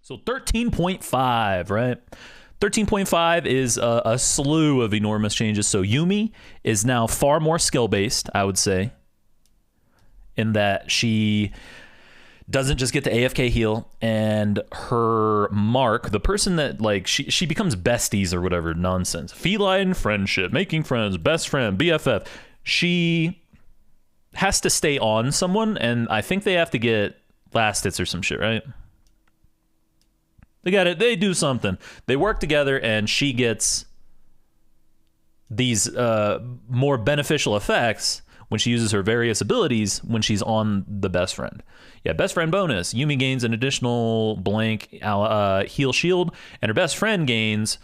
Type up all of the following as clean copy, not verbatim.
So 13.5, right? 13.5 is a slew of enormous changes. So Yumi is now far more skill-based, I would say, in that she doesn't just get the AFK heal, and her mark, the person that, like, she becomes besties or whatever nonsense. Feline friendship, making friends, best friend, BFF. She has to stay on someone, and I think they have to get last hits or some shit, right? They got it. They do something. They work together, and she gets these more beneficial effects when she uses her various abilities when she's on the best friend. Yeah, best friend bonus. Yumi gains an additional blank heal shield, and her best friend gains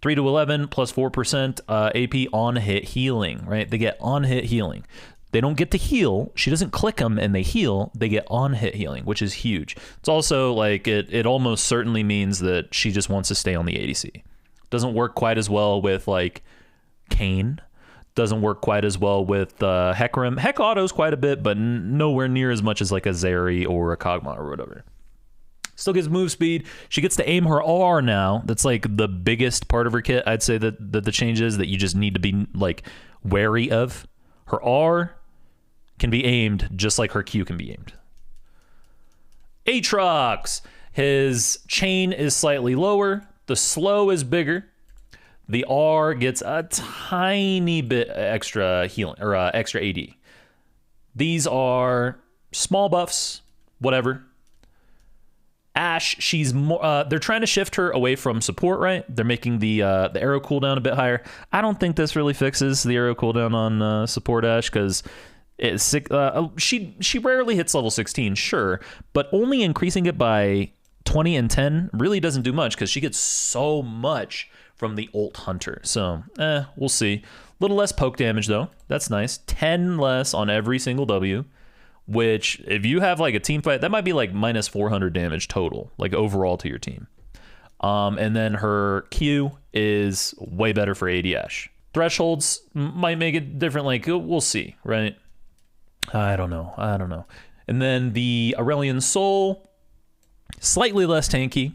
3 to 11 plus 4% AP on hit healing, right? They get on hit healing. They don't get to heal. She doesn't click them and they heal. They get on hit healing, which is huge. It's also like it almost certainly means that she just wants to stay on the ADC. Doesn't work quite as well with like Kayn. Doesn't work quite as well with Hecarim. Heck autos quite a bit, but nowhere near as much as like a Zeri or a Kog'Maw or whatever. Still gets move speed. She gets to aim her R now. That's like the biggest part of her kit. I'd say that the change is that you just need to be like wary of. Her R can be aimed just like her Q can be aimed. Aatrox. His chain is slightly lower. The slow is bigger. The R gets a tiny bit extra healing or extra AD. These are small buffs, whatever. Ashe, she's more. They're trying to shift her away from support, right? They're making the arrow cooldown a bit higher. I don't think this really fixes the arrow cooldown on support Ashe because she rarely hits level 16, sure, but only increasing it by 20 and 10 really doesn't do much because she gets so much from the ult hunter. So, we'll see. A little less poke damage though. That's nice. 10 less on every single W, which if you have like a team fight, that might be like minus 400 damage total, like overall to your team. And then her Q is way better for AD Ashe. Thresholds might make it different. Like we'll see, right? I don't know. And then the Aurelion Soul, slightly less tanky.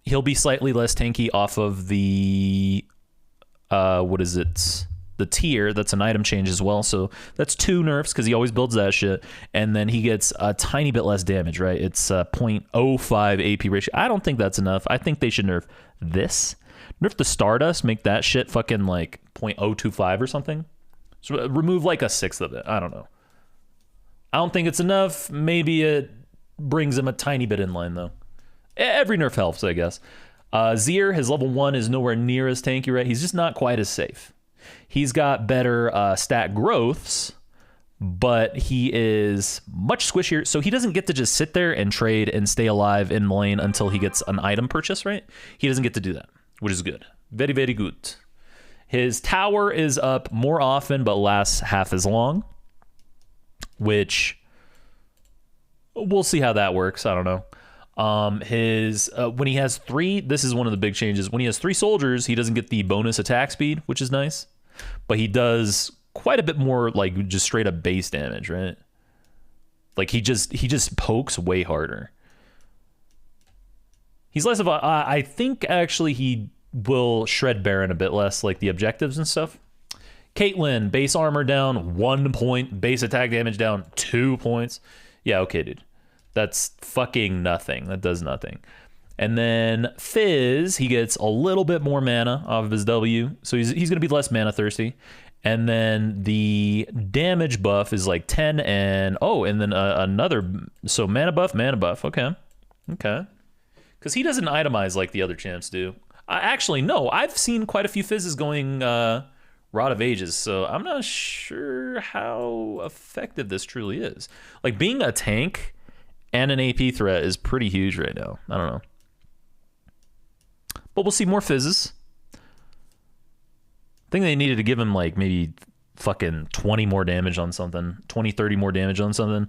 He'll be slightly less tanky off of the what is it? The tier. That's an item change as well. So that's 2 nerfs because he always builds that shit. And then he gets a tiny bit less damage, right? It's 0.05 AP ratio. I don't think that's enough. I think they should nerf this. Nerf the Stardust, make that shit fucking like 0.025 or something. So remove like a sixth of it. I don't know. I don't think it's enough. Maybe it brings him a tiny bit in line though. Every nerf helps, I guess. Zir, his level 1 is nowhere near as tanky, right? He's just not quite as safe. He's got better stat growths, but he is much squishier. So he doesn't get to just sit there and trade and stay alive in lane until he gets an item purchase, right? He doesn't get to do that, which is good. Very, very good. His tower is up more often, but lasts half as long, which we'll see how that works. I don't know. When he has 3, this is one of the big changes. When he has 3 soldiers, he doesn't get the bonus attack speed, which is nice, but he does quite a bit more like just straight up base damage, right? Like he just pokes way harder. He's less of a, I think actually he will shred Baron a bit less, like the objectives and stuff. Caitlyn, base armor down 1 point, base attack damage down 2 points. Yeah, okay, dude. That's fucking nothing. That does nothing. And then Fizz, he gets a little bit more mana off of his W, so he's going to be less mana thirsty. And then the damage buff is like 10 and then another, so mana buff, okay. Because he doesn't itemize like the other champs do. Actually, no, I've seen quite a few Fizzes going Rod of Ages, so I'm not sure how effective this truly is. Like being a tank and an AP threat is pretty huge right now. I don't know. But we'll see more Fizzes. I think they needed to give him like maybe fucking 20 more damage on something. 20, 30 more damage on something.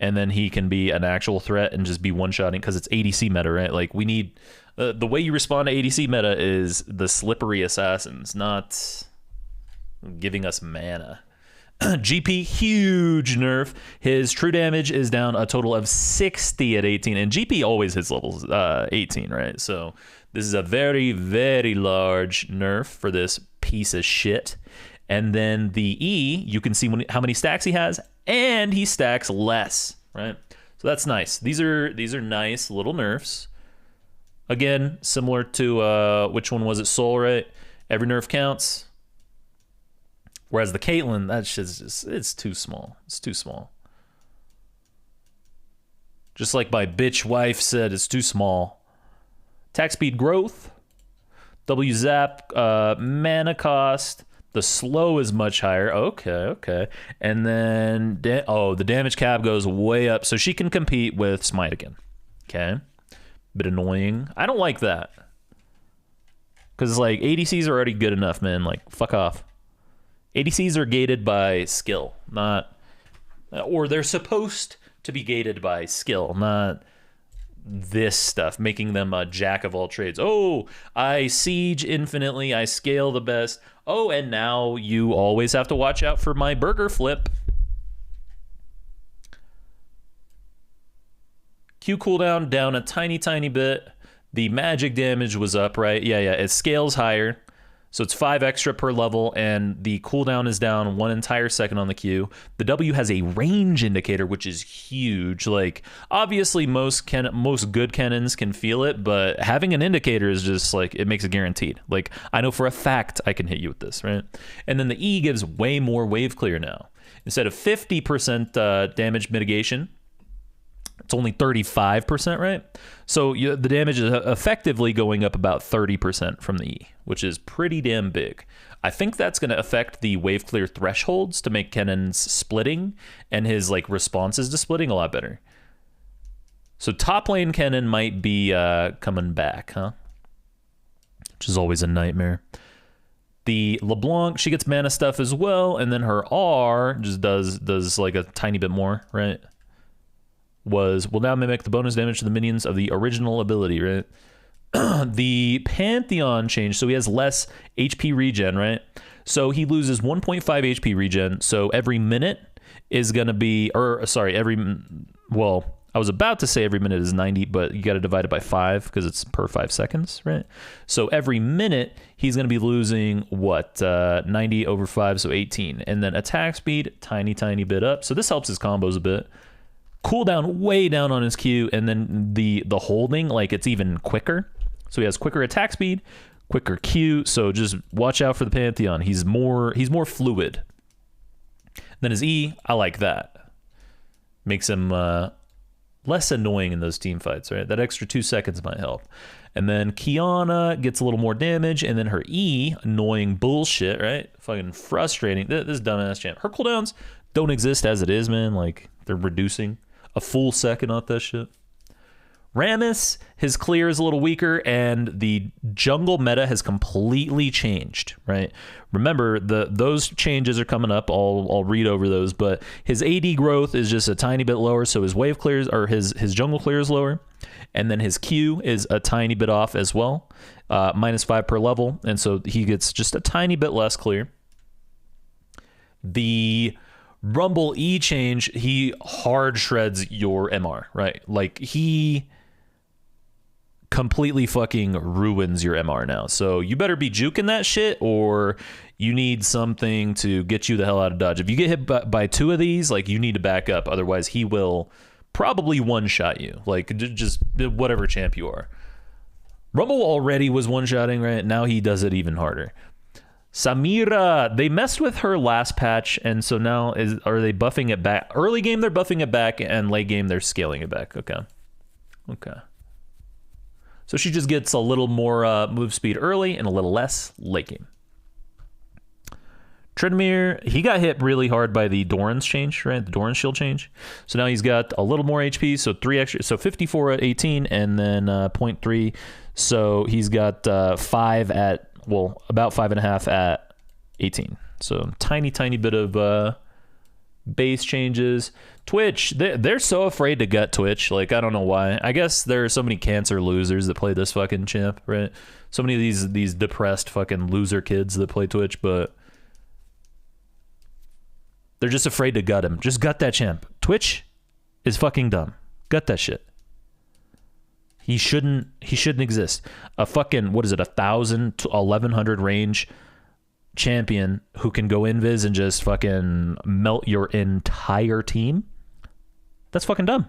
And then he can be an actual threat and just be one-shotting because it's ADC meta, right? Like we need... the way you respond to ADC meta is the slippery assassins, not giving us mana. GP, huge nerf. His true damage is down a total of 60 at 18, and GP always hits levels 18, right? So this is a very, very large nerf for this piece of shit. And then the E, you can see how many stacks he has, and he stacks less, right? So that's nice. These are nice little nerfs. Again, similar to which one was it? Soul, right? Every nerf counts. Whereas the Caitlyn, that shit's just, it's too small. It's too small. Just like my bitch wife said, it's too small. Attack speed growth. W zap, mana cost. The slow is much higher. Okay. And then, the damage cap goes way up. So she can compete with Smite again. Okay. Bit annoying. I don't like that. Because, like, ADCs are already good enough, man. Like, fuck off. ADCs are gated by skill, not... Or they're supposed to be gated by skill, not this stuff, making them a jack of all trades. Oh, I siege infinitely, I scale the best. Oh, and now you always have to watch out for my burger flip. Q cooldown down a tiny, tiny bit. The magic damage was up, right? Yeah, it scales higher. So it's 5 extra per level, and the cooldown is down 1 entire second on the Q. The W has a range indicator, which is huge. Like, obviously, most good cannons can feel it, but having an indicator is just, like, it makes it guaranteed. Like, I know for a fact I can hit you with this, right? And then the E gives way more wave clear now. Instead of 50% damage mitigation, it's only 35%, right? So the damage is effectively going up about 30% from the E, which is pretty damn big. I think that's going to affect the wave clear thresholds to make Kennen's splitting and his like responses to splitting a lot better. So top lane Kennen might be coming back, huh? Which is always a nightmare. The LeBlanc, she gets mana stuff as well, and then her R just does like a tiny bit more, right? Will now mimic the bonus damage to the minions of the original ability, right? The Pantheon change, so he has less HP regen, right? So he loses 1.5 HP regen, so every minute is going to be, I was about to say every minute is 90, but you got to divide it by 5 because it's per 5 seconds, right? So every minute, he's going to be losing, 90 over 5, so 18. And then attack speed, tiny, tiny bit up. So this helps his combos a bit. Cooldown way down on his Q, and then the holding, like, it's even quicker. So he has quicker attack speed, quicker Q, so just watch out for the Pantheon. He's more fluid. Then his E, I like that. Makes him less annoying in those team fights, right? That extra 2 seconds might help. And then Kiana gets a little more damage, and then her E, annoying bullshit, right? Fucking frustrating. This dumbass champ. Her cooldowns don't exist as it is, man. Like, they're reducing a full second off that shit. Rammus, his clear is a little weaker, and the jungle meta has completely changed, right? Remember, those changes are coming up. I'll read over those, but his AD growth is just a tiny bit lower, so his wave clears, or his jungle clear is lower, and then his Q is a tiny bit off as well, -5 per level, and so he gets just a tiny bit less clear. The Rumble E change, he hard shreds your MR, right? Like, he completely fucking ruins your MR now. So you better be juking that shit, or you need something to get you the hell out of dodge. If you get hit by 2 of these, like, you need to back up. Otherwise, he will probably one-shot you. Like, just whatever champ you are. Rumble already was one-shotting, right? Now he does it even harder. Samira, they messed with her last patch, and so now are they buffing it back? Early game, they're buffing it back, and late game, they're scaling it back. Okay. So she just gets a little more move speed early and a little less late game. Tryndamere, he got hit really hard by the Doran's change, right? The Doran's shield change. So now he's got a little more HP, so 3 extra, so 54 at 18, and then 0.3. So he's got 5 at, well, about 5.5 at 18. So tiny, tiny bit of base changes. Twitch, they're so afraid to gut Twitch. Like, I don't know why. I guess there are so many cancer losers that play this fucking champ, right? So many of these depressed fucking loser kids that play Twitch, but They're just afraid to gut him. Just gut that champ. Twitch is fucking dumb. Gut that shit. He shouldn't exist. A fucking, what is it, 1,000 to 1,100 range champion who can go invis and just fucking melt your entire team? That's fucking dumb.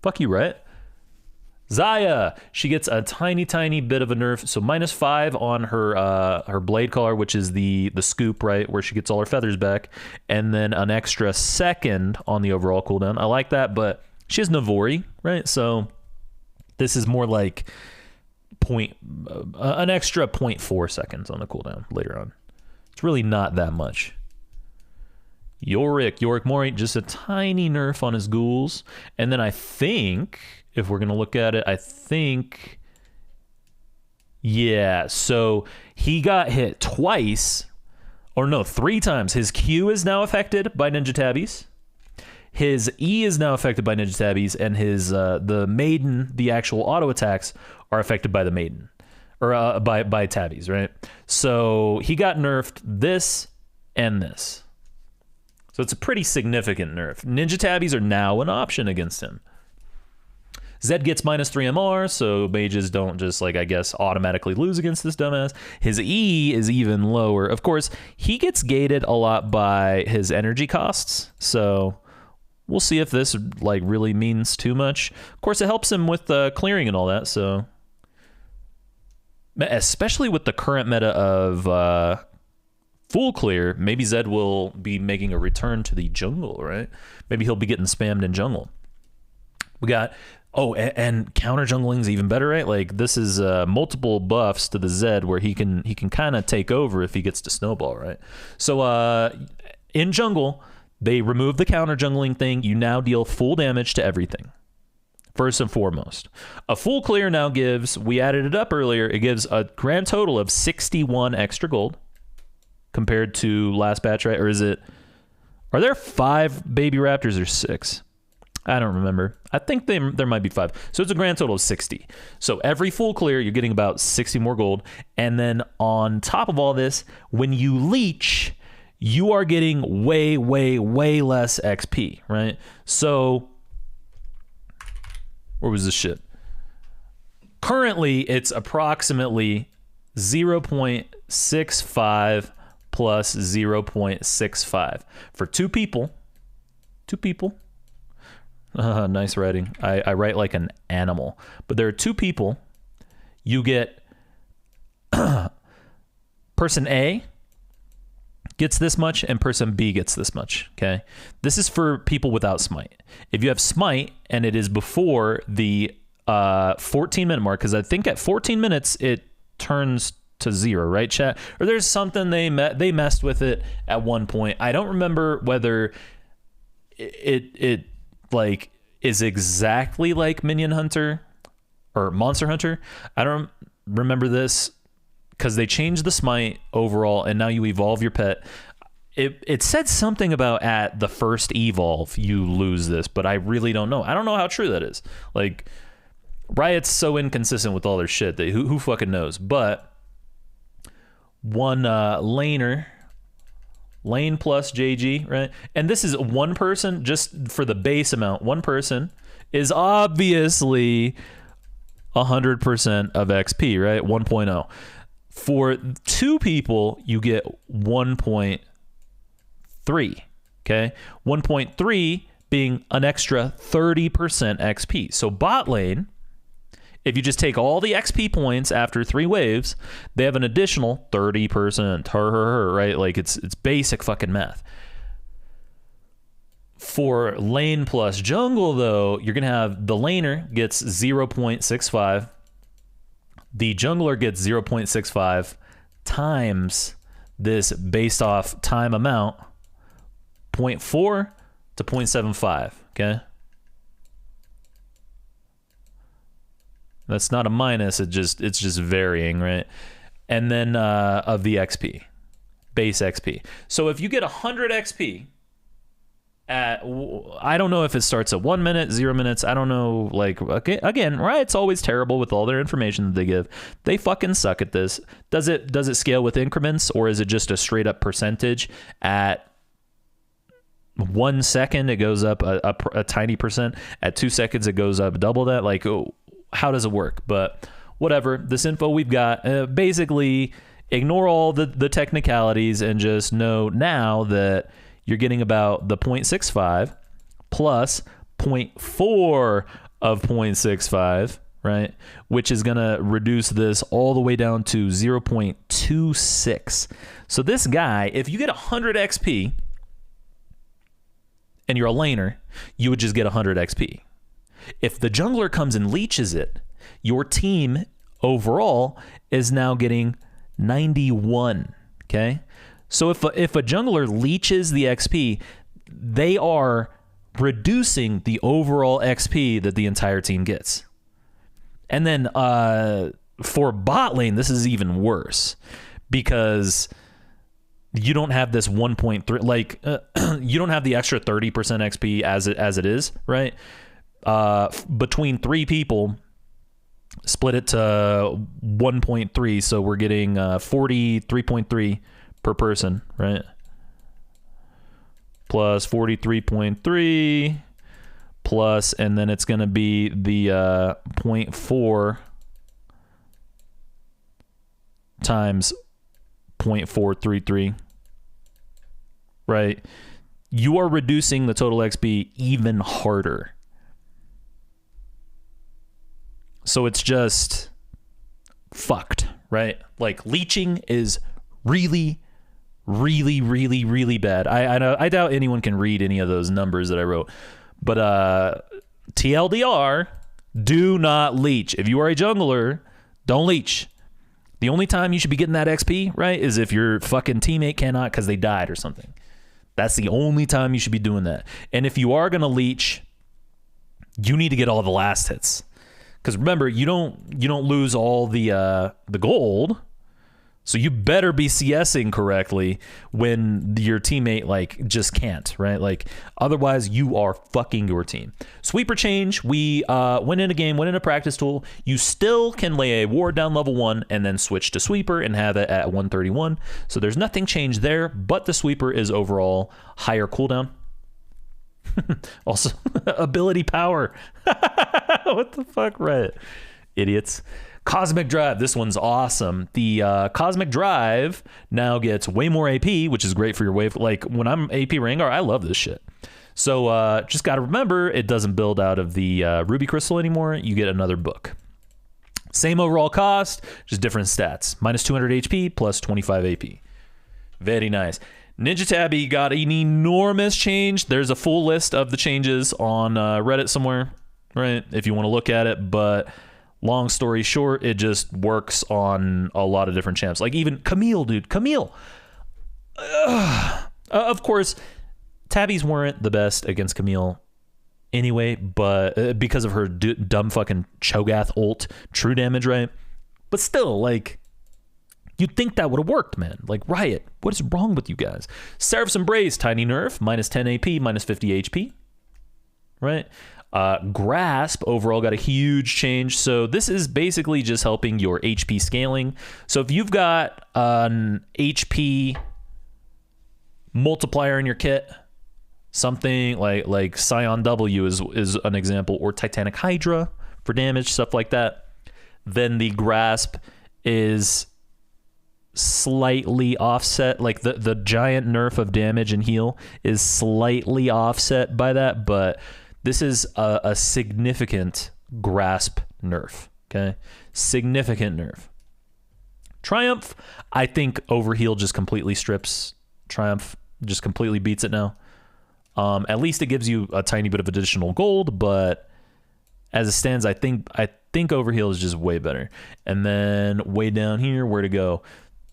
Fuck you, right? Xayah, she gets a tiny bit of a nerf, so -5 on her blade collar, which is the scoop, right, where she gets all her feathers back, and then an extra second on the overall cooldown. I like that, but she has Navori, right? So this is more like an extra 0.4 seconds on the cooldown later on. It's really not that much. Yorick Mori, just a tiny nerf on his ghouls, and then I think, if we're going to look at it, yeah, so he got hit twice, or no, 3 times. His Q is now affected by Ninja Tabbies. His E is now affected by Ninja Tabbies, and his the Maiden, the actual auto attacks, are affected by the Maiden, or by Tabbies, right? So he got nerfed this and this. So it's a pretty significant nerf. Ninja Tabbies are now an option against him. Zed gets -3 MR, so mages don't just, like, I guess, automatically lose against this dumbass. His E is even lower. Of course, he gets gated a lot by his energy costs, so we'll see if this, like, really means too much. Of course, it helps him with clearing and all that, so... Especially with the current meta of full clear, maybe Zed will be making a return to the jungle, right? Maybe he'll be getting spammed in jungle. We got... Oh, and counter jungling's even better, right? Like, this is multiple buffs to the Zed where he can kind of take over if he gets to snowball, right? So in jungle, they remove the counter jungling thing. You now deal full damage to everything, first and foremost. A full clear now gives, we added it up earlier, it gives a grand total of 61 extra gold compared to last batch, right? Or is it, are there 5 baby raptors or 6? I don't remember. I think there might be 5. So it's a grand total of 60. So every full clear, you're getting about 60 more gold. And then on top of all this, when you leech, you are getting way less XP, right? So where was this shit? Currently, it's approximately 0.65 plus 0.65. For 2 people. 2 people. Nice writing. I write like an animal. But there are 2 people. You get person A gets this much and person B gets this much, okay? This is for people without smite. If you have smite and it is before the 14-minute mark, because I think at 14 minutes it turns to 0, right, chat? Or there's something they messed with it at one point. I don't remember whether it like is exactly like Minion Hunter or Monster Hunter. I don't remember this because they changed the smite overall and now you evolve your pet. It said something about at the first evolve you lose this, but I really don't know. I don't know how true that is. Like, Riot's so inconsistent with all their shit that who fucking knows. But one laner, lane plus JG, right? And this is one person, just for the base amount. One person is obviously 100% of XP, right? 1.0. For 2 people, you get 1.3, okay? 1.3 being an extra 30% XP. So bot lane, if you just take all the XP points after 3 waves, they have an additional 30%, right? Like, it's basic fucking math. For lane plus jungle, though, you're going to have the laner gets 0.65. The jungler gets 0.65 times this based off time amount, 0.4 to 0.75, okay? That's not a minus, it's just varying, right? And then of the XP, base XP. So if you get 100 XP at, I don't know if it starts at 1 minute, 0 minutes, I don't know, like, again, right? It's always terrible with all their information that they give. They fucking suck at this. Does it scale with increments, or is it just a straight up percentage at 1 second it goes up a tiny percent. At 2 seconds it goes up double that. Like, oh, how does it work? But whatever, this info we've got, basically ignore all the technicalities and just know now that you're getting about the 0.65 plus 0.4 of 0.65, right? Which is going to reduce this all the way down to 0.26. So this guy, if you get 100 XP and you're a laner, you would just get 100 XP. If the jungler comes and leeches it, your team overall is now getting 91, okay? So if a jungler leeches the XP, they are reducing the overall XP that the entire team gets. And then for bot lane, this is even worse because you don't have this 1.3, like you don't have the extra 30% XP as it is, right? Between 3 people, split it to 1.3, so we're getting 43.3 per person, right? Plus 43.3 plus, and then it's going to be the 0.4 times 0.433, right? You are reducing the total XP even harder. So it's just fucked, right? Like, leeching is really, really, really, really bad. I doubt anyone can read any of those numbers that I wrote. But TLDR, do not leech. If you are a jungler, don't leech. The only time you should be getting that XP, right, is if your fucking teammate cannot because they died or something. That's the only time you should be doing that. And if you are going to leech, you need to get all the last hits. Because remember, you don't lose all the gold, so you better be CSing correctly when your teammate like just can't, right? Like, otherwise you are fucking your team. Sweeper change, we went in a game, went in a practice tool. You still can lay a ward down level 1 and then switch to sweeper and have it at 131. So there's nothing changed there, but the sweeper is overall higher cooldown. Also, ability power. What the fuck, right? Idiots. Cosmic Drive. This one's awesome. The Cosmic Drive now gets way more AP, which is great for your wave. Like, when I'm AP Rengar, I love this shit. So just got to remember, it doesn't build out of the Ruby Crystal anymore. You get another book. Same overall cost, just different stats. Minus 200 HP plus 25 AP. Very nice. Ninja Tabby got an enormous change. There's a full list of the changes on Reddit somewhere, right? If you want to look at it. But long story short, it just works on a lot of different champs. Like even Camille, dude. Camille. Of course, Tabbies weren't the best against Camille anyway, but because of her dumb fucking Cho'Gath ult, true damage, right? But still, like, you'd think that would have worked, man. Like, Riot, what is wrong with you guys? Seraph's Embrace, tiny nerf, minus 10 AP, minus 50 HP, right? Grasp overall got a huge change. So this is basically just helping your HP scaling. So if you've got an HP multiplier in your kit, something like Scion W is an example, or Titanic Hydra for damage, stuff like that, then the Grasp is slightly offset. Like the giant nerf of damage and heal is slightly offset by that, but this is a significant Grasp nerf, okay? Significant nerf. Triumph, I think Overheal just completely strips. Triumph just completely beats it now. At least it gives you a tiny bit of additional gold, but as it stands, I think Overheal is just way better. And then way down here, where to go?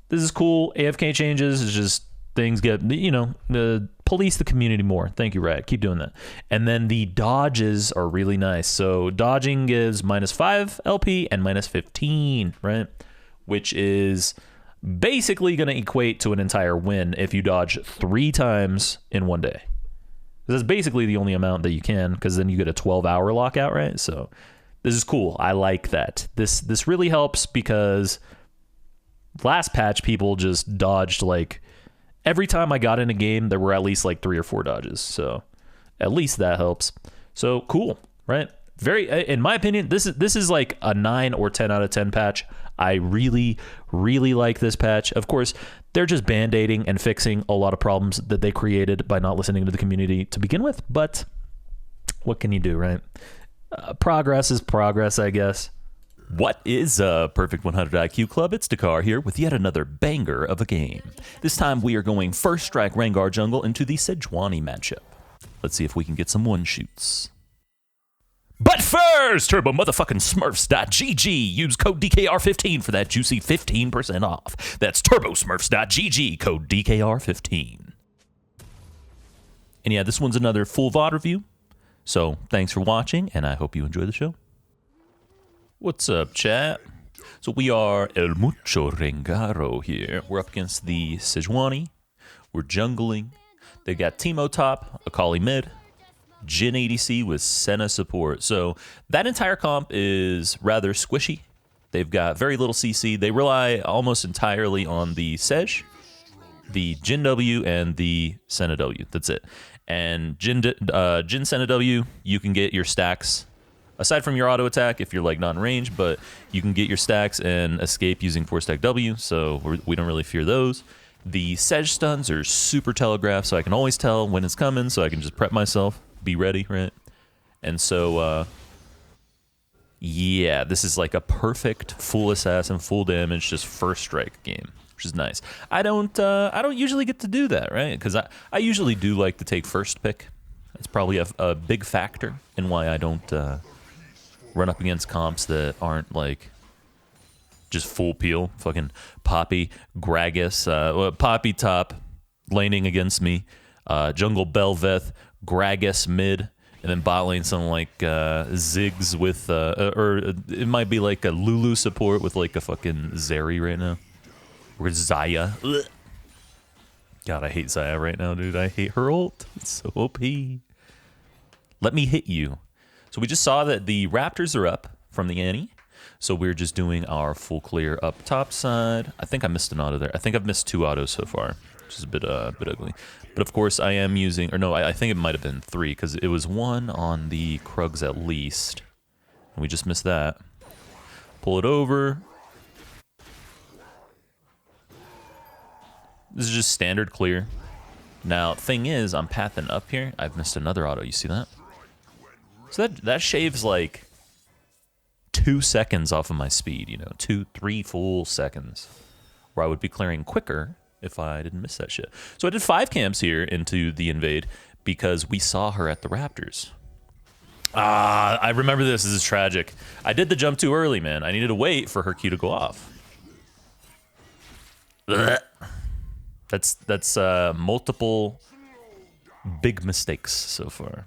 This is cool. AFK changes is just things get, police the community more. Thank you, Riot. Keep doing that. And then the dodges are really nice. So dodging gives minus 5 LP and minus 15, right? Which is basically going to equate to an entire win if you dodge 3 times in one day. That's basically the only amount that you can, because then you get a 12-hour lockout, right? So this is cool. I like that. This really helps because last patch people just dodged like every time I got in a game, there were at least like 3 or 4 dodges. So at least that helps. So cool, right? Very, in my opinion, this is like a 9 or 10 out of 10 patch. I really, really like this patch. Of course, they're just band-aiding and fixing a lot of problems that they created by not listening to the community to begin with. But what can you do, right? Progress is progress, I guess. What is up, Perfect 100 IQ Club? It's Dekar here with yet another banger of a game. This time we are going first strike Rengar jungle into the Sejuani matchup. Let's see if we can get some one-shoots. But first, turbomotherfuckingsmurfs.gg. Use code DKR15 for that juicy 15% off. That's turbosmurfs.gg, code DKR15. And yeah, this one's another full VOD review. So thanks for watching, and I hope you enjoy the show. What's up, chat? So we are El Mucho Rengaro here. We're up against the Sejuani. We're jungling. They got Teemo top, Akali mid, Jhin ADC with Senna support. So that entire comp is rather squishy. They've got very little CC. They rely almost entirely on the Sej, the Jhin W, and the Senna W. That's it. And Jhin Senna W, you can get your stacks, aside from your auto attack if you're like not in range, but you can get your stacks and escape using 4-stack W, so we don't really fear those. The Sej stuns are super telegraphed, so I can always tell when it's coming, so I can just prep myself, be ready, right? And so, yeah, this is like a perfect full assassin, full damage, just first strike game, which is nice. I don't usually get to do that, right? Because I usually do like to take first pick. It's probably a big factor in why I don't run up against comps that aren't like just full peel. Fucking Poppy, Gragas, Poppy top laning against me, jungle Bel'Veth, Gragas mid, and then bot lane something like Ziggs with, or it might be like a Lulu support with like a fucking Zeri right now. Or Zaya. Ugh. God, I hate Zaya right now, dude. I hate her ult. It's so OP. Let me hit you. So we just saw that the Raptors are up from the Annie. So we're just doing our full clear up top side. I think I missed an auto there. I think I've missed 2 autos so far, which is a bit ugly. But of course I am using, or no, I think it might have been 3 because it was 1 on the Krugs at least. And we just missed that. Pull it over. This is just standard clear. Now, thing is, I'm pathing up here. I've missed another auto. You see that? So that shaves like 2 seconds off of my speed, you know, 2-3 full seconds, where I would be clearing quicker if I didn't miss that shit. So I did 5 camps here into the invade because we saw her at the Raptors. I remember this. This is tragic. I did the jump too early, man. I needed to wait for her Q to go off. Ugh. That's multiple big mistakes so far.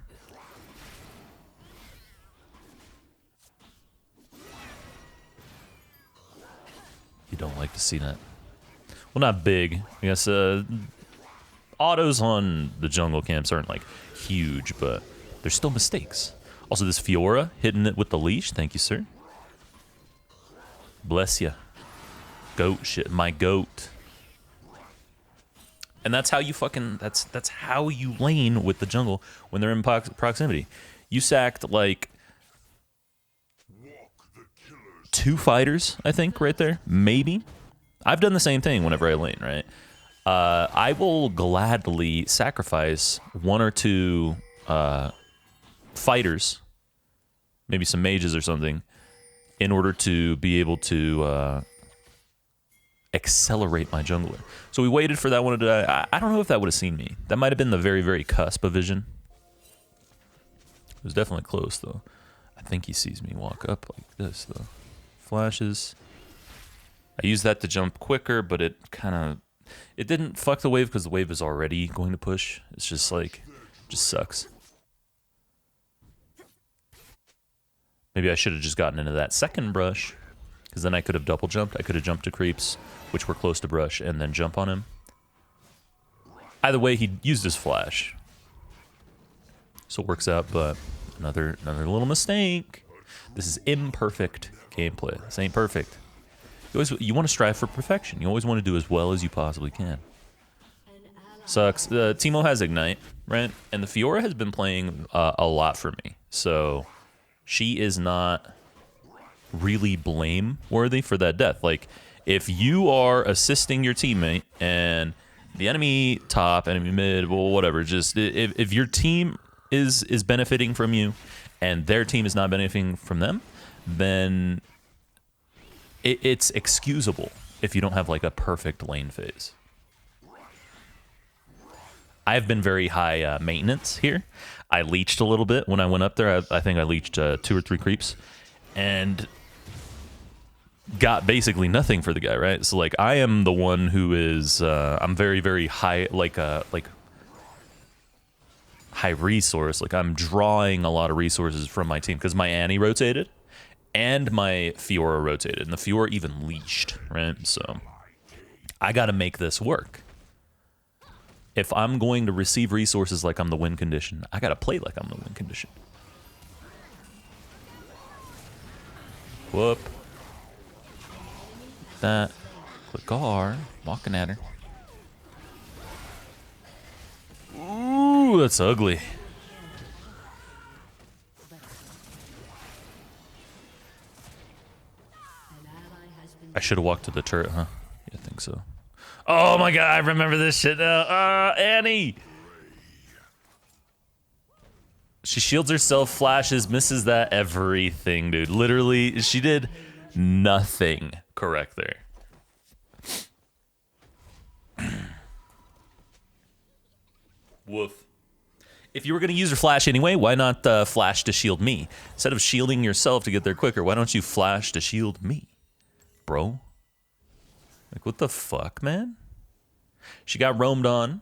You don't like to see that. Well, not big. I guess autos on the jungle camps aren't like huge, but there's still mistakes. Also, this Fiora hitting it with the leash. Thank you, sir. Bless ya. Goat shit. My goat. And that's how you fucking, that's how you lane with the jungle when they're in proximity. You sacked like 2 fighters, I think, right there. Maybe. I've done the same thing whenever I lane, right? I will gladly sacrifice 1 or 2 fighters, maybe some mages or something, in order to be able to accelerate my jungler. So we waited for that one to die. I don't know if that would have seen me. That might have been the very, very cusp of vision. It was definitely close, though. I think he sees me walk up like this, though. Flashes. I used that to jump quicker, but it kind of... It didn't fuck the wave because the wave is already going to push. It's just like... just sucks. Maybe I should have just gotten into that second brush, because then I could have double jumped. I could have jumped to creeps, which were close to brush, and then jump on him. Either way, he used his flash. So it works out, but another little mistake. This is imperfect gameplay. This ain't perfect. You want to strive for perfection. You always want to do as well as you possibly can. Sucks. Teemo has Ignite, right? And the Fiora has been playing a lot for me. So she is not really blameworthy for that death. Like, if you are assisting your teammate and the enemy top, enemy mid, well, whatever, just if your team is benefiting from you and their team is not benefiting from them, then it's excusable if you don't have like a perfect lane phase. I've been very high maintenance here. I leeched a little bit when I went up there. I think I leeched 2 or 3 creeps and got basically nothing for the guy, right? So like I am the one who is I'm very, very high, like high resource. Like I'm drawing a lot of resources from my team because my Annie rotated and my Fiora rotated, and the Fiora even leashed, right? So I got to make this work. If I'm going to receive resources like I'm the win condition, I got to play like I'm the win condition. Whoop. That. Click R. Walking at her. Ooh, that's ugly. I should have walked to the turret, huh? Yeah, I think so. Oh my god, I remember this shit now. Annie! She shields herself, flashes, misses that everything, dude. Literally, she did nothing correct there. Woof. If you were going to use your flash anyway, why not flash to shield me? Instead of shielding yourself to get there quicker, why don't you flash to shield me? Bro. Like, what the fuck, man? She got roamed on.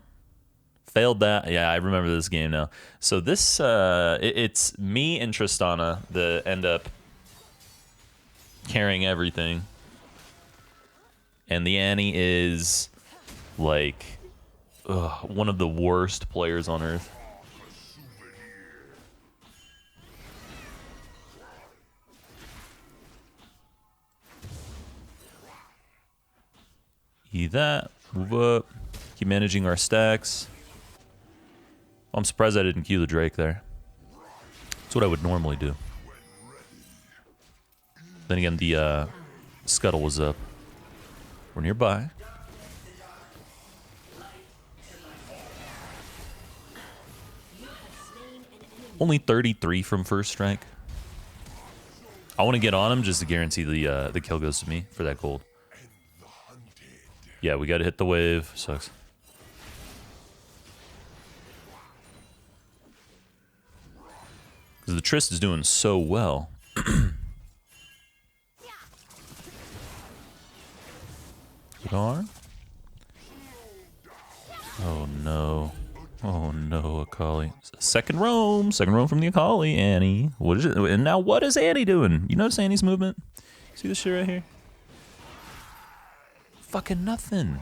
Failed that. Yeah, I remember this game now. So this, it's me and Tristana that end up carrying everything. And the Annie is, like, one of the worst players on Earth. E that. Move up. Keep managing our stacks. I'm surprised I didn't queue the Drake there. That's what I would normally do. Then again, the scuttle was up. We're nearby. Only 33 from first strike. I want to get on him just to guarantee the kill goes to me for that gold. Yeah, we got to hit the wave. Sucks. Because the Trist is doing so well. Rengar? Oh no. Oh no, Akali. Second roam from the Akali, Annie. What is it? And now what is Annie doing? You notice Annie's movement? See this shit right here? Fucking nothing.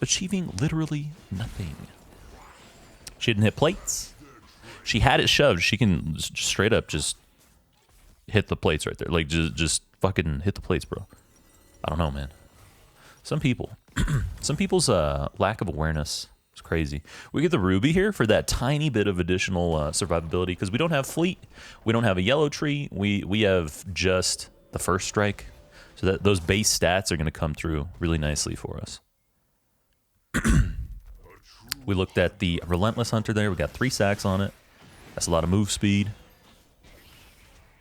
Achieving literally nothing. She didn't hit plates. She had it shoved. She can straight up just hit the plates right there. Like, just fucking hit the plates, bro. I don't know, man. Some people. Some people's lack of awareness is crazy. We get the Ruby here for that tiny bit of additional survivability because we don't have fleet. We don't have a yellow tree. We have just the first strike. So that those base stats are going to come through really nicely for us. We looked at the Relentless Hunter there. We got 3 sacks on it. That's a lot of move speed.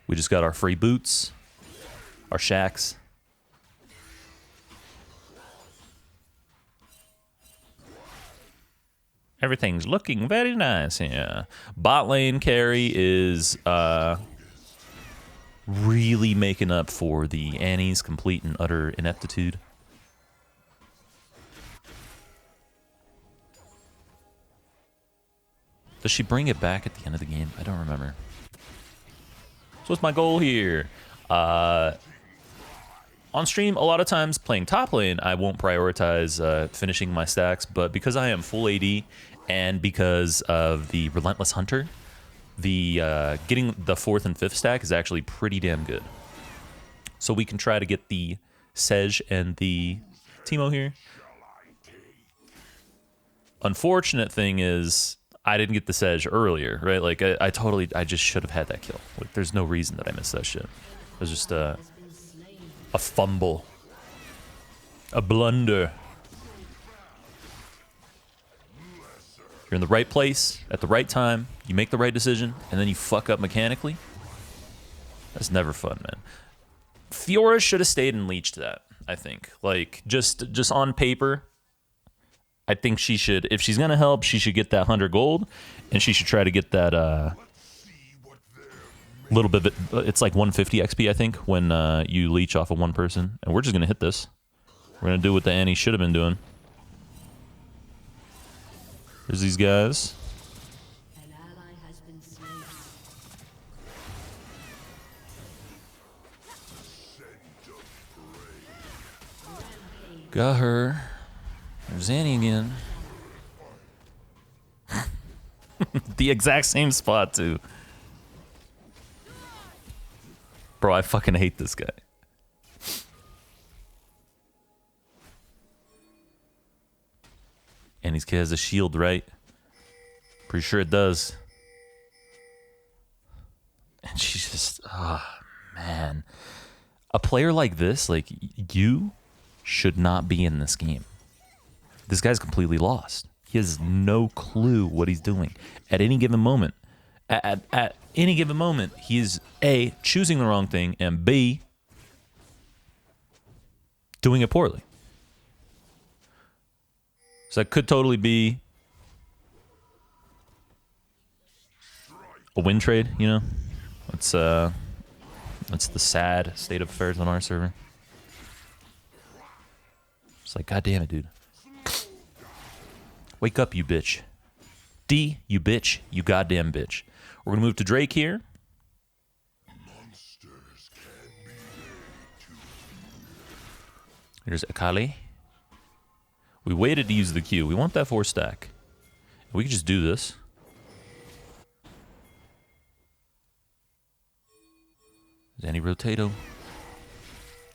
We just got our free boots, our shacks. Everything's looking very nice here. Bot lane carry is really making up for the Annie's complete and utter ineptitude. Does she bring it back at the end of the game? I don't remember. So what's my goal here? On stream, a lot of times playing top lane, I won't prioritize finishing my stacks, but because I am full AD and because of the Relentless Hunter, the getting the 4th and 5th stack is actually pretty damn good. So we can try to get the Sej and the Teemo here. Unfortunate thing is I didn't get the Sedge earlier, right? Like I just should have had that kill. Like there's no reason that I missed that shit. It was just a fumble, a blunder. You're in the right place at the right time. You make the right decision, and then you fuck up mechanically. That's never fun, man. Fiora should have stayed and leeched that. I think, like, just on paper, I think she should. If she's gonna help, she should get that 100 gold, and she should try to get that little bit. It's like 150 XP, I think, when you leech off of one person. And we're just gonna hit this. We're gonna do what the Annie should have been doing. There's these guys. An ally has been slain. Got her. There's Annie again. The exact same spot, too. Bro, I fucking hate this guy. Annie's kid has a shield, right? Pretty sure it does. And she's just, man. A player like this, like, you should not be in this game. This guy's completely lost. He has no clue what he's doing. At any given moment, at any given moment, he is A, choosing the wrong thing, and B, doing it poorly. So that could totally be a win trade, you know? That's the sad state of affairs on our server. It's like, God damn it, dude. Wake up, you bitch. D, you bitch. You goddamn bitch. We're going to move to Drake here. Here's Akali. We waited to use the Q. We want that 4 stack. We could just do this. Zanny Rotato.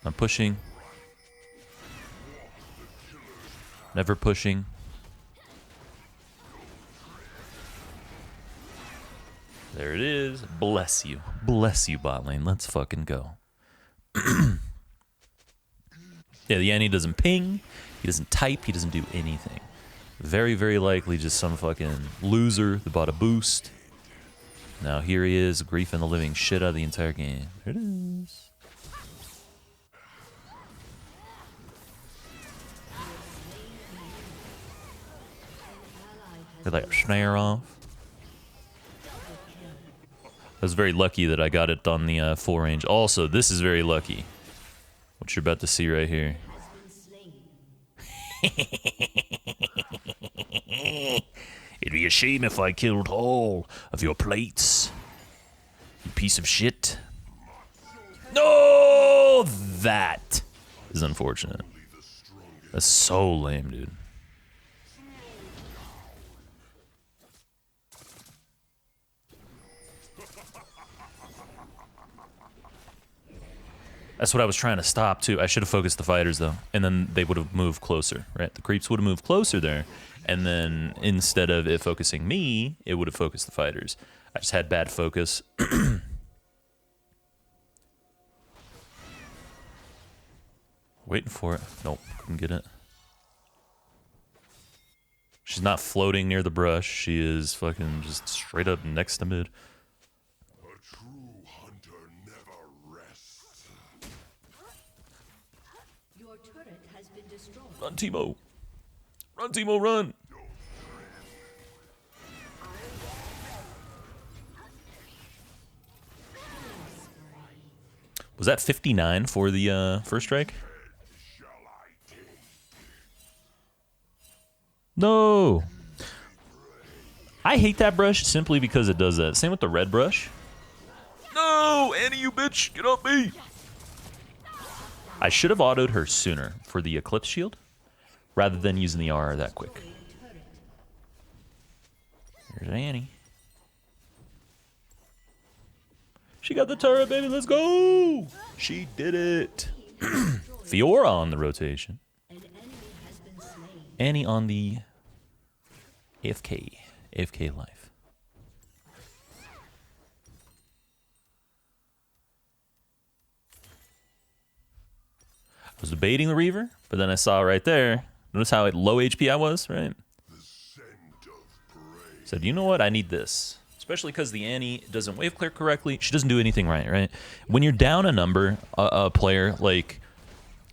I'm pushing. Never pushing. There it is. Bless you. Bless you, bot lane. Let's fucking go. Yeah, the Annie doesn't ping. He doesn't type. He doesn't do anything. Very, very likely just some fucking loser that bought a boost. Now here he is, griefing the living shit out of the entire game. There it is. They like snare off. I was very lucky that I got it on the full range. Also, this is very lucky. What you're about to see right here. It'd be a shame if I killed all of your plates. You piece of shit. No! That is unfortunate. That's so lame, dude. That's what I was trying to stop, too. I should have focused the fighters, though. And then they would have moved closer, right? The creeps would have moved closer there. And then instead of it focusing me, it would have focused the fighters. I just had bad focus. Waiting for it. Nope, couldn't get it. She's not floating near the brush. She is fucking just straight up next to mid. Run, Teemo. Run, Teemo, run. Was that 59 for the first strike? No. I hate that brush simply because it does that. Same with the red brush. No, Annie, you bitch. Get off me. I should have autoed her sooner for the Eclipse Shield, rather than using the R that quick. Here's Annie. She got the turret, baby. Let's go. She did it. Fiora on the rotation. Annie on the AFK. AFK life. I was debating the Reaver, but then I saw right there. Notice how low HP I was, right? Said, you know what? I need this. Especially because the Annie doesn't wave clear correctly. She doesn't do anything right? When you're down a number, a player, like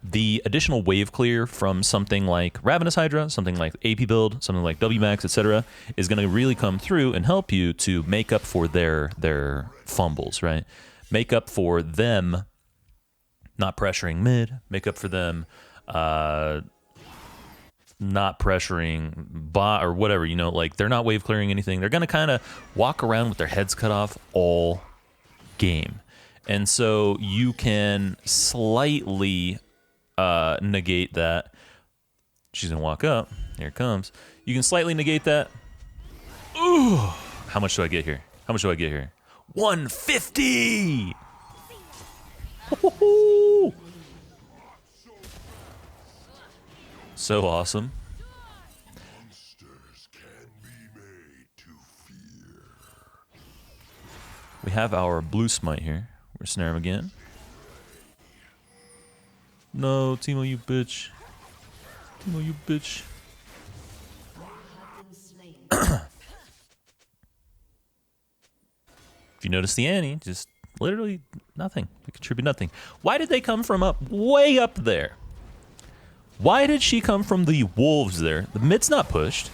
the additional wave clear from something like Ravenous Hydra, something like AP build, something like WMAX, etc., is going to really come through and help you to make up for their fumbles, right? Make up for them not pressuring mid, make up for them not pressuring bot or whatever, you know, like they're not wave clearing anything. They're going to kind of walk around with their heads cut off all game. And so you can slightly negate that. She's going to walk up. Here it comes. You can slightly negate that. Ooh. How much do I get here? 150! Woo-hoo-hoo. So awesome. We have our blue smite here. We're snare him again. No, Timo, you bitch. Timo, you bitch. If you notice the Annie, just literally nothing. They contribute nothing. Why did they come from way up there? Why did she come from the wolves there? The mid's not pushed.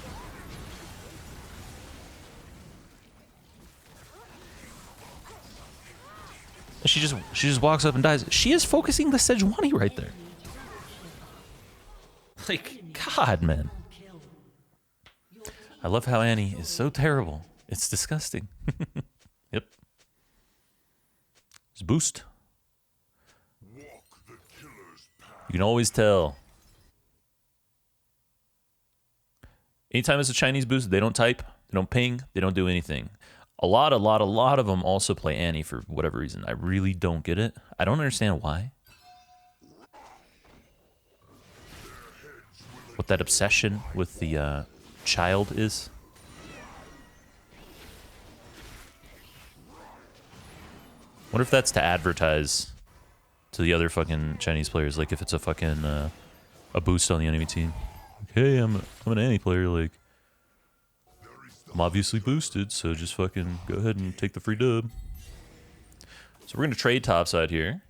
She just walks up and dies. She is focusing the Sejuani right there. Like, God, man. I love how Annie is so terrible. It's disgusting. Yep. It's boost. You can always tell. Anytime it's a Chinese boost, they don't type, they don't ping, they don't do anything. A lot of them also play Annie for whatever reason. I really don't get it. I don't understand why. What that obsession with the child is. Wonder if that's to advertise to the other fucking Chinese players, like if it's a fucking a boost on the enemy team. Like, hey, I'm an Annie player, like I'm obviously boosted, so just fucking go ahead and take the free dub. So we're gonna trade topside here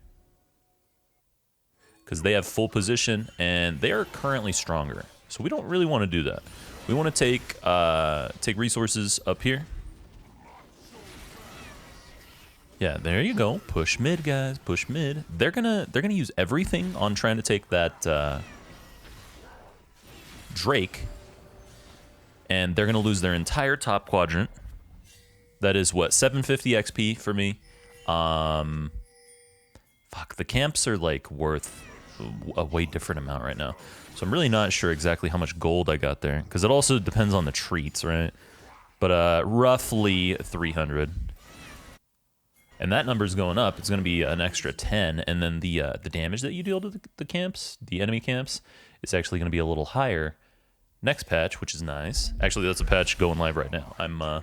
because they have full position and they are currently stronger. So we don't really want to do that. We want to take resources up here. Yeah, there you go. Push mid, guys. Push mid. They're gonna use everything on trying to take that Drake, and they're gonna lose their entire top quadrant. That is what, 750 XP for me. Fuck, the camps are like worth a way different amount right now. So I'm really not sure exactly how much gold I got there, because it also depends on the treats, right? But roughly 300. And that number's going up. It's going to be an extra 10, and then the damage that you deal to the camps, the enemy camps, is actually going to be a little higher next patch, which is nice. Actually, that's a patch going live right now. I'm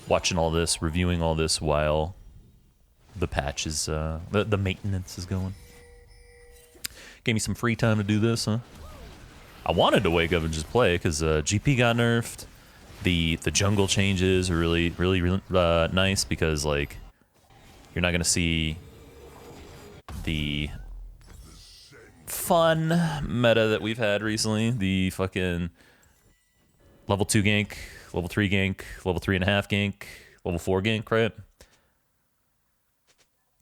watching all this, reviewing all this while the patch is the maintenance is going. Gave me some free time to do this, huh? I wanted to wake up and just play because GP got nerfed. The jungle changes are really nice because like you're not gonna see the fun meta that we've had recently. The fucking level 2 gank, level 3 gank, level 3.5 gank, level 4 gank, right?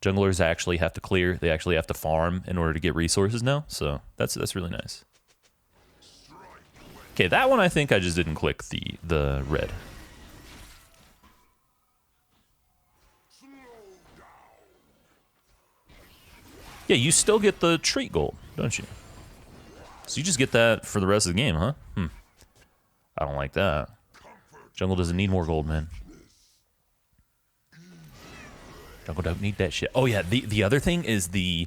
Junglers actually have to clear. They actually have to farm in order to get resources now. So that's really nice. Okay, that one I think I just didn't click the red. Yeah, you still get the treat gold, don't you? So you just get that for the rest of the game, huh? I don't like that. Jungle doesn't need more gold, man. Jungle don't need that shit. Oh yeah, the other thing is the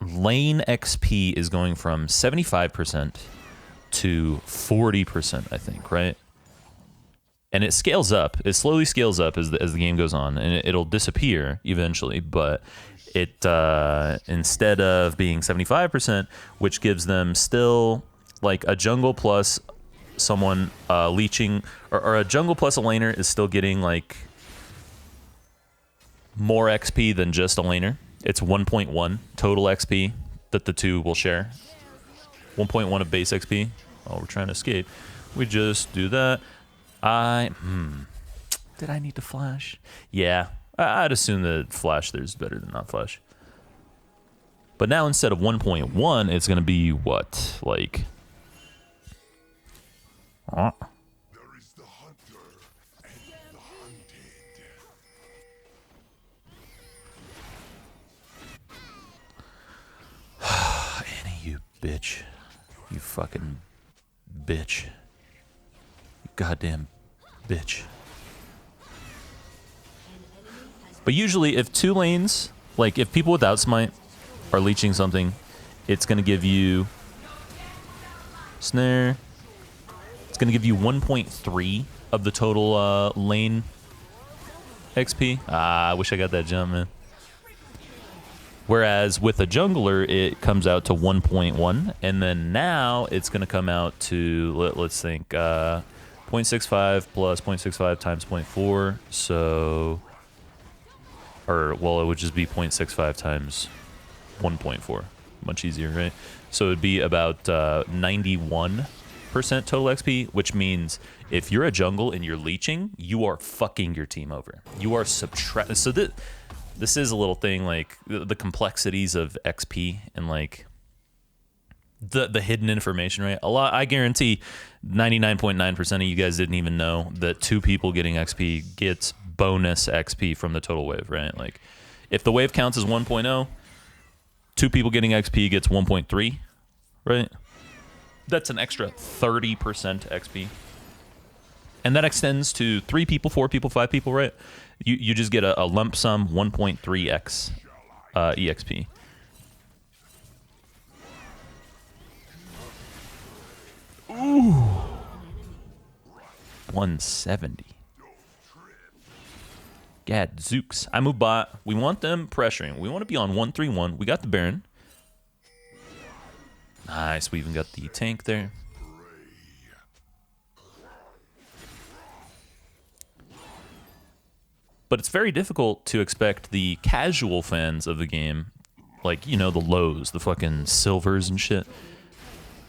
lane XP is going from 75% to 40%, I think, right? And it scales up. It slowly scales up as the game goes on, and it'll disappear eventually. But it instead of being 75%, which gives them still like a jungle plus someone leeching, or a jungle plus a laner is still getting like more XP than just a laner. It's 1.1 total XP that the two will share. 1.1 of base XP. Oh, we're trying to escape. We just do that. Did I need to flash? Yeah, I'd assume that flash there's better than not flash. But now instead of 1.1, it's going to be what? Like... There is the hunter and the hunted. Annie, you bitch. You fucking bitch. You goddamn bitch. But usually if two lanes, like if people without smite are leeching something, it's going to give you snare. It's going to give you 1.3 of the total lane XP. I wish I got that jump, man. Whereas with a jungler, it comes out to 1.1, and then now it's going to come out to, let's think, 0.65 plus 0.65 times 0.4, so, or, well, it would just be 0.65 times 1.4, much easier, right? So it would be about 91% total XP, which means if you're a jungle and you're leeching, you are fucking your team over. You are subtract. So this is a little thing, like the complexities of XP and like the hidden information, right? I guarantee 99.9% of you guys didn't even know that two people getting XP gets bonus XP from the total wave, right? Like if the wave counts as 1.0, two people getting XP gets 1.3, right? That's an extra 30% XP. And that extends to 3 people, 4 people, 5 people, right? You just get a lump sum 1.3x EXP. Ooh. 170. Gadzooks. I move bot. We want them pressuring. We want to be on 1-3-1. We got the Baron. Nice. We even got the tank there. But it's very difficult to expect the casual fans of the game, like, you know, the lows, the fucking silvers and shit,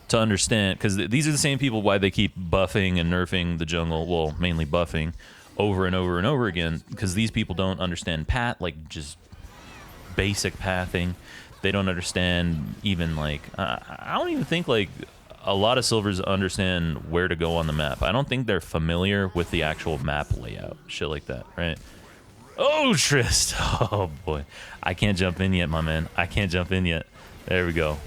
to understand, because these are the same people why they keep buffing and nerfing the jungle, well, mainly buffing, over and over and over again, because these people don't understand like, just basic pathing. They don't understand even, like, I don't even think, like, a lot of silvers understand where to go on the map. I don't think they're familiar with the actual map layout, shit like that, right? Oh, Trist. Oh, boy. I can't jump in yet, my man. I can't jump in yet. There we go.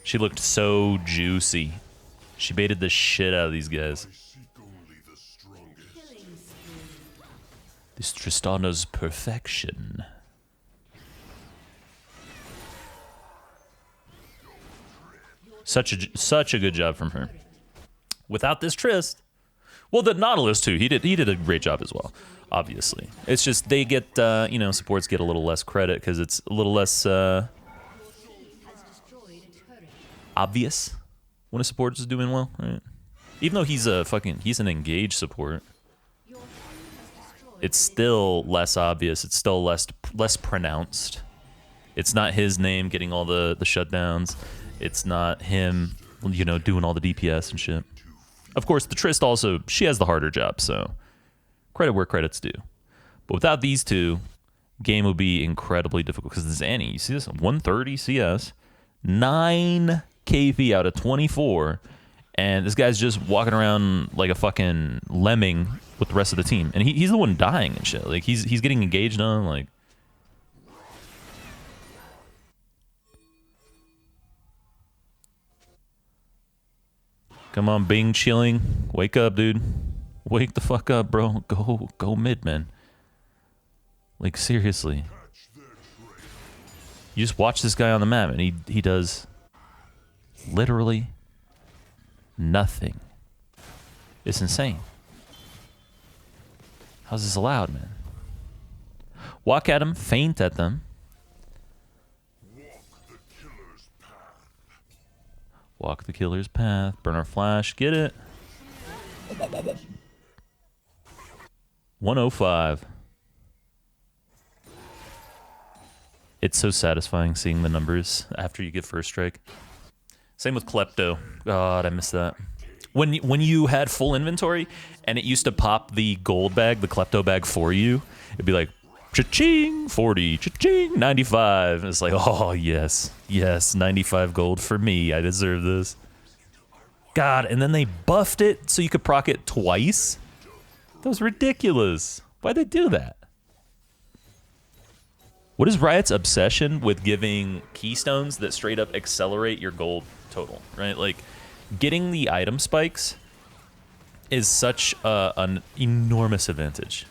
She looked so juicy. She baited the shit out of these guys. This Tristana's perfection. Such a good job from her. Without this Trist, well, the Nautilus too. He did a great job as well. Obviously, it's just they get you know, supports get a little less credit because it's a little less obvious when a support is doing well, right? Even though he's an engaged support, it's still less obvious. It's still less pronounced. It's not his name getting all the shutdowns. It's not him, you know, doing all the DPS and shit. Of course, the Trist also, she has the harder job, so credit where credit's due. But without these two, game would be incredibly difficult. Because this Annie, you see this? 130 CS, 9 KP out of 24, and this guy's just walking around like a fucking lemming with the rest of the team. And he's the one dying and shit. Like, he's getting engaged on, like... Come on, Bing chilling. Wake up, dude. Wake the fuck up, bro. Go mid, man. Like, seriously. You just watch this guy on the map, and he does literally nothing. It's insane. How's this allowed, man? Walk at them, feint at them. Walk the killer's path. Burn our flash. Get it. 105. It's so satisfying seeing the numbers after you get first strike. Same with Klepto. God, I missed that. When you had full inventory and it used to pop the gold bag, the Klepto bag for you, it'd be like, cha-ching, 40, cha-ching, 95. And it's like, oh, yes, 95 gold for me. I deserve this. God, and then they buffed it so you could proc it twice? That was ridiculous. Why'd they do that? What is Riot's obsession with giving keystones that straight up accelerate your gold total, right? Like, getting the item spikes is such an enormous advantage.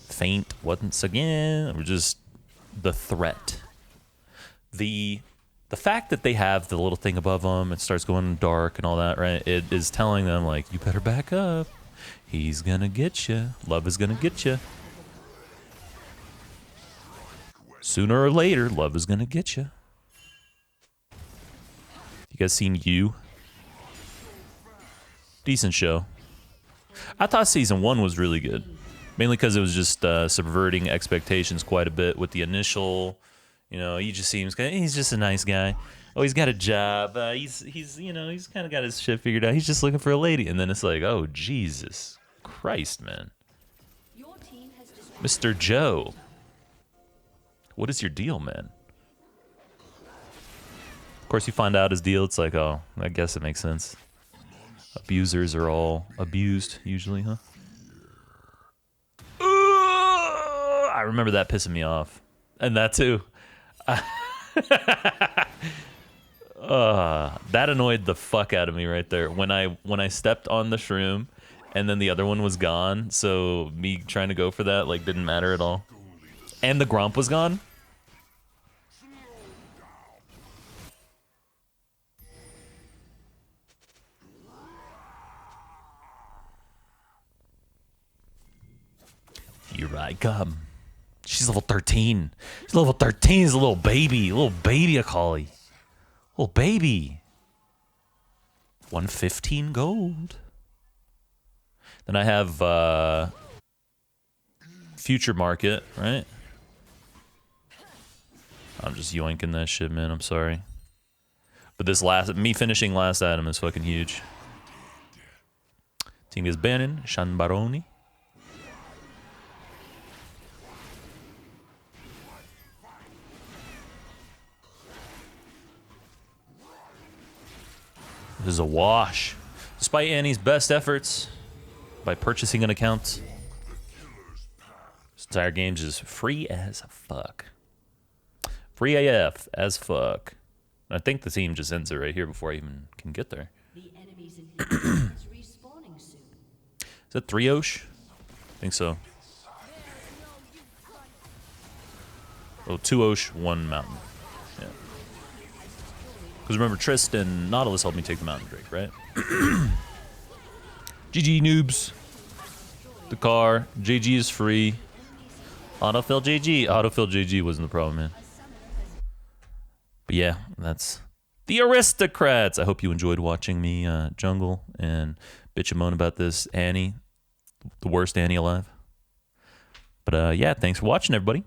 Feint once again, or just the threat. The fact that they have the little thing above them, it starts going dark and all that, right? It is telling them, like, you better back up. He's gonna get you. Love is gonna get you. Sooner or later, love is gonna get you. You guys seen You? Decent show. I thought season 1 was really good. Mainly because it was just subverting expectations quite a bit with the initial, you know, he just seems, he's just a nice guy. Oh, he's got a job. He's you know, he's kind of got his shit figured out. He's just looking for a lady. And then it's like, oh, Jesus Christ, man. Mr. Joe. What is your deal, man? Of course, you find out his deal. It's like, oh, I guess it makes sense. Abusers are all abused, usually, huh? I remember that pissing me off. And that, too. That annoyed the fuck out of me right there. When I stepped on the shroom, and then the other one was gone, so me trying to go for that, like, didn't matter at all. And the Gromp was gone. Here I come. She's level 13. She's level 13. Is a little baby. A little baby Akali. Little baby. 115 gold. Then I have Future Market, right? I'm just yoinking that shit, man. I'm sorry. But this me finishing last item is fucking huge. Team is Bannon, Shanbaroni. This is a wash. Despite Annie's best efforts by purchasing an account, this entire game is free as fuck. Free AF as fuck. I think the team just ends it right here before I even can get there. The enemy's inhibitor is respawning soon. Is that 3 Osh? I think so. Oh, 2 Osh, 1 Mountain. Yeah. Because remember, Tristan Nautilus helped me take the Mountain Drake, right? GG noobs. Dekar. JG is free. Autofill JG. Autofill JG wasn't the problem, man. But yeah, that's the aristocrats. I hope you enjoyed watching me jungle and bitch and moan about this Annie. The worst Annie alive. But yeah, thanks for watching, everybody.